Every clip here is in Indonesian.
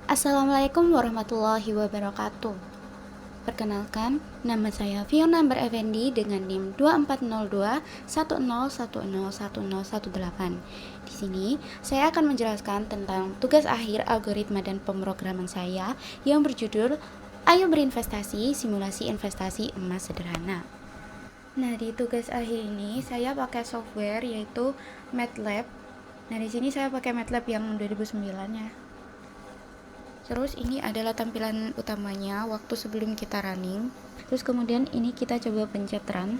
Assalamualaikum warahmatullahi wabarakatuh. Perkenalkan, nama saya Fiona Amber Effendi dengan NIM 240210101018. Di sini, saya akan menjelaskan tentang tugas akhir algoritma dan pemrograman saya yang berjudul Ayo Berinvestasi, Simulasi Investasi Emas Sederhana. Nah, di tugas akhir ini saya pakai software yaitu MATLAB. Nah, di sini saya pakai MATLAB yang 2009 ya. Terus ini adalah tampilan utamanya waktu sebelum kita running. Terus kemudian ini kita coba pencet run.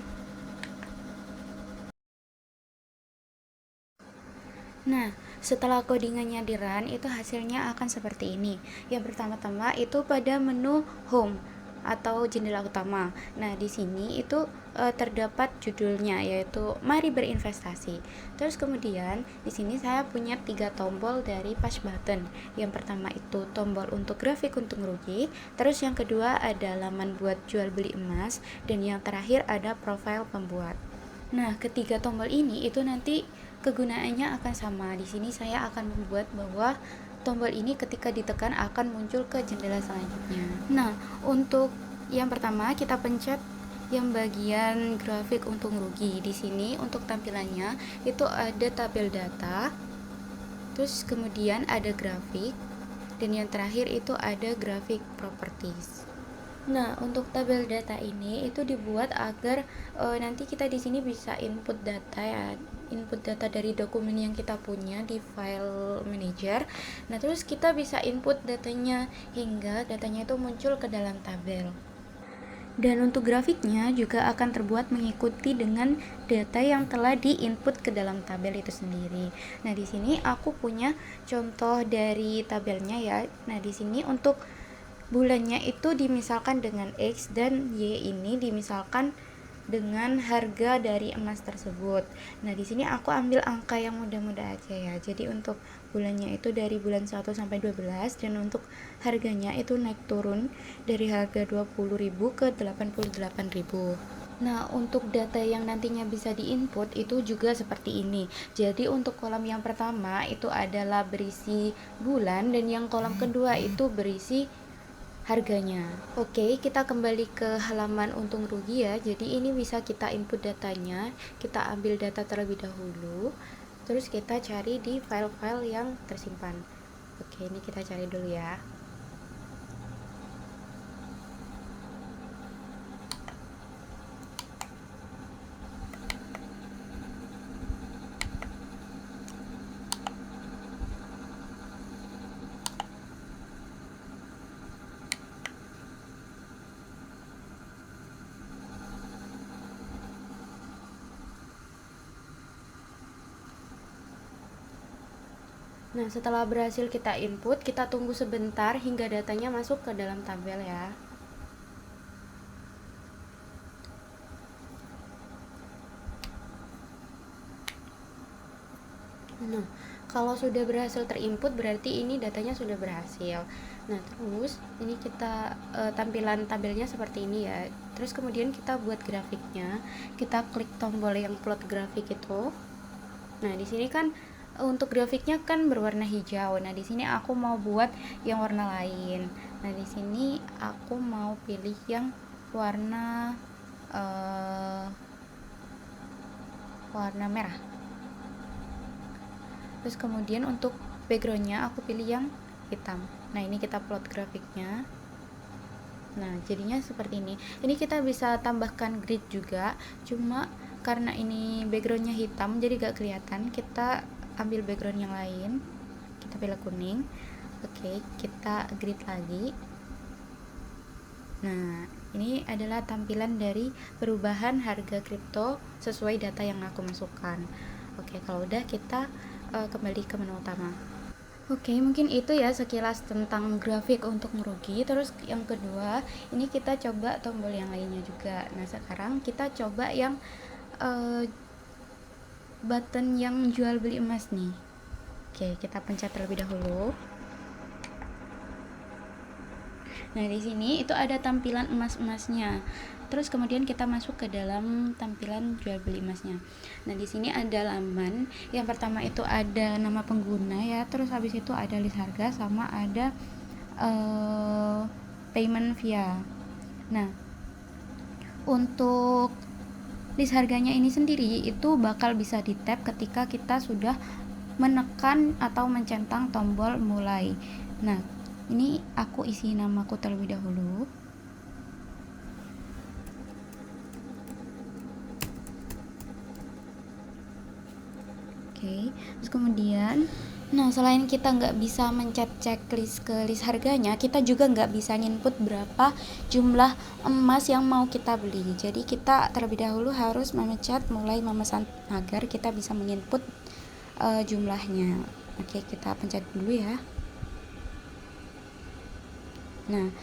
Nah, setelah codingannya di run, itu hasilnya akan seperti ini. Yang pertama-tama itu pada menu home atau jendela utama. Nah, di sini itu terdapat judulnya yaitu Mari Berinvestasi. Terus kemudian di sini saya punya 3 tombol dari push button. Yang pertama itu tombol untuk grafik untung rugi, terus yang kedua ada laman buat jual beli emas, dan yang terakhir ada profil pembuat. Nah, ketiga tombol ini itu nanti kegunaannya akan sama. Di sini saya akan membuat bahwa tombol ini ketika ditekan akan muncul ke jendela selanjutnya. Nah, untuk yang pertama kita pencet yang bagian grafik untung rugi. Di sini untuk tampilannya itu ada tabel data, terus kemudian ada grafik, dan yang terakhir itu ada grafik properties. Nah, untuk tabel data ini itu dibuat agar nanti kita di sini bisa input data ya, input data dari dokumen yang kita punya di file manager. Nah, terus kita bisa input datanya hingga datanya itu muncul ke dalam tabel. Dan untuk grafiknya juga akan terbuat mengikuti dengan data yang telah diinput ke dalam tabel itu sendiri. Nah, di sini aku punya contoh dari tabelnya ya. Nah, di sini untuk bulannya itu dimisalkan dengan X dan Y ini dimisalkan dengan harga dari emas tersebut. Nah, di sini aku ambil angka yang mudah-mudah aja ya. Jadi untuk bulannya itu dari bulan 1 sampai 12, dan untuk harganya itu naik turun dari harga 20.000 ke 88.000. Nah, untuk data yang nantinya bisa diinput itu juga seperti ini. Jadi untuk kolom yang pertama itu adalah berisi bulan, dan yang kolom kedua itu berisi harganya. Oke, kita kembali ke halaman untung rugi ya. Jadi ini bisa kita input datanya, kita ambil data terlebih dahulu, terus kita cari di file-file yang tersimpan. Oke, ini kita cari dulu ya. Nah, setelah berhasil kita input, kita tunggu sebentar hingga datanya masuk ke dalam tabel ya. Nah, kalau sudah berhasil terinput berarti ini datanya sudah berhasil. Nah, terus ini kita tampilan tabelnya seperti ini ya. Terus kemudian kita buat grafiknya. Kita klik tombol yang plot grafik itu. Nah, di sini kan untuk grafiknya kan berwarna hijau. Nah, di sini aku mau buat yang warna lain. Nah, di sini aku mau pilih yang warna warna merah. Terus kemudian untuk backgroundnya aku pilih yang hitam. Nah, ini kita plot grafiknya. Nah, jadinya seperti ini. Ini kita bisa tambahkan grid juga, cuma karena ini backgroundnya hitam jadi gak kelihatan. Kita ambil background yang lain, kita pilih kuning. Oke, kita grid lagi. Nah, ini adalah tampilan dari perubahan harga kripto sesuai data yang aku masukkan. Oke, kalau udah kita kembali ke menu utama. Oke, mungkin itu ya sekilas tentang grafik untuk merugi. Terus yang kedua, ini kita coba tombol yang lainnya juga. Nah, sekarang kita coba yang button yang jual beli emas nih. Oke, kita pencet terlebih dahulu. Nah, di sini itu ada tampilan emas-emasnya. Terus kemudian kita masuk ke dalam tampilan jual beli emasnya. Nah, di sini ada laman. Yang pertama itu ada nama pengguna ya. Terus habis itu ada list harga sama ada payment via. Nah, untuk list harganya ini sendiri itu bakal bisa di tap ketika kita sudah menekan atau mencentang tombol mulai. Nah, ini aku isi namaku terlebih dahulu. Oke, terus kemudian, nah selain kita nggak bisa mencet checklist ke list harganya, kita juga nggak bisa input berapa jumlah emas yang mau kita beli. Jadi kita terlebih dahulu harus memencet mulai memesan agar kita bisa menginput jumlahnya. Oke, kita pencet dulu ya. Nah,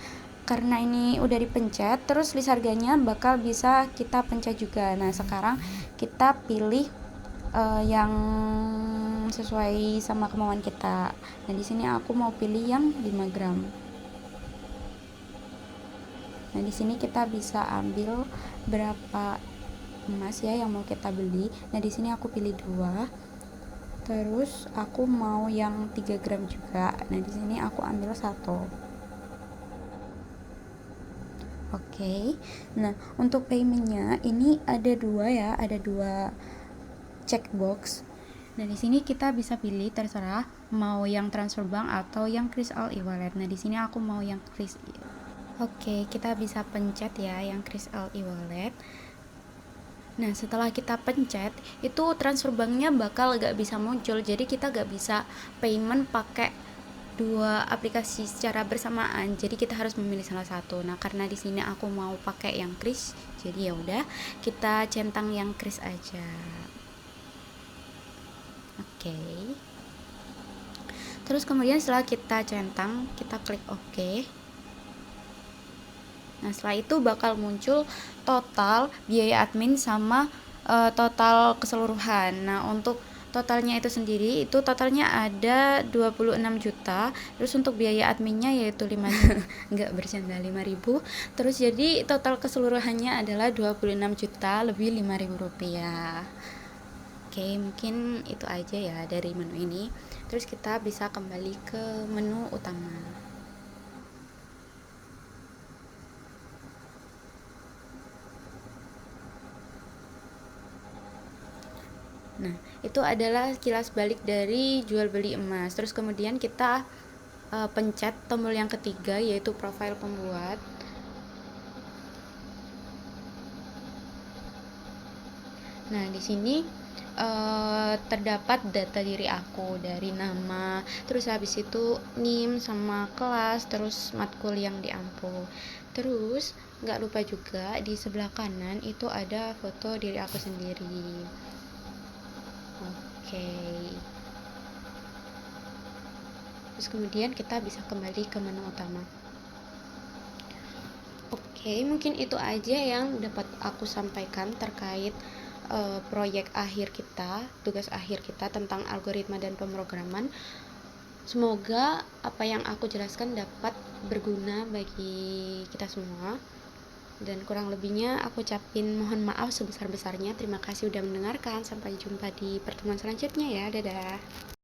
karena ini udah dipencet, terus list harganya bakal bisa kita pencet juga. Nah, sekarang kita pilih yang sesuai sama kemauan kita. Nah, di sini aku mau pilih yang 5 gram. Nah, di sini kita bisa ambil berapa emas ya yang mau kita beli. Nah, di sini aku pilih 2. Terus aku mau yang 3 gram juga. Nah, di sini aku ambil 1. Oke. Nah, untuk paymentnya ini ada 2 ya, ada 2 checkbox. Nah, di sini kita bisa pilih terserah mau yang transfer bank atau yang Kris All e-wallet. Nah, di sini aku mau yang Kris. Oke, kita bisa pencet ya yang Kris All e-wallet. Nah, setelah kita pencet, itu transfer banknya bakal gak bisa muncul. Jadi kita gak bisa payment pakai 2 aplikasi secara bersamaan. Jadi kita harus memilih salah satu. Nah, karena di sini aku mau pakai yang Kris, jadi ya udah kita centang yang Kris aja. Oke. Terus kemudian setelah kita centang, kita klik OK. Nah, setelah itu bakal muncul total biaya admin sama total keseluruhan. Nah, untuk totalnya itu sendiri itu totalnya ada 26 juta. Terus untuk biaya adminnya yaitu 5 enggak bercanda 5.000. Terus jadi total keseluruhannya adalah 26 juta lebih 5.000 rupiah. Oke, mungkin itu aja ya dari menu ini. Terus kita bisa kembali ke menu utama. Nah, itu adalah kilas balik dari jual beli emas. Terus kemudian kita pencet tombol yang ketiga yaitu profil pembuat. Nah, di sini terdapat data diri aku dari nama, terus habis itu NIM sama kelas, terus matkul yang diampu. Terus nggak lupa juga di sebelah kanan itu ada foto diri aku sendiri. Oke. Terus kemudian kita bisa kembali ke menu utama. Oke, mungkin itu aja yang dapat aku sampaikan terkait proyek akhir kita, tugas akhir kita tentang algoritma dan pemrograman. Semoga apa yang aku jelaskan dapat berguna bagi kita semua. Dan kurang lebihnya aku ucapin mohon maaf sebesar-besarnya. Terima kasih udah mendengarkan. Sampai jumpa di pertemuan selanjutnya ya. Dadah.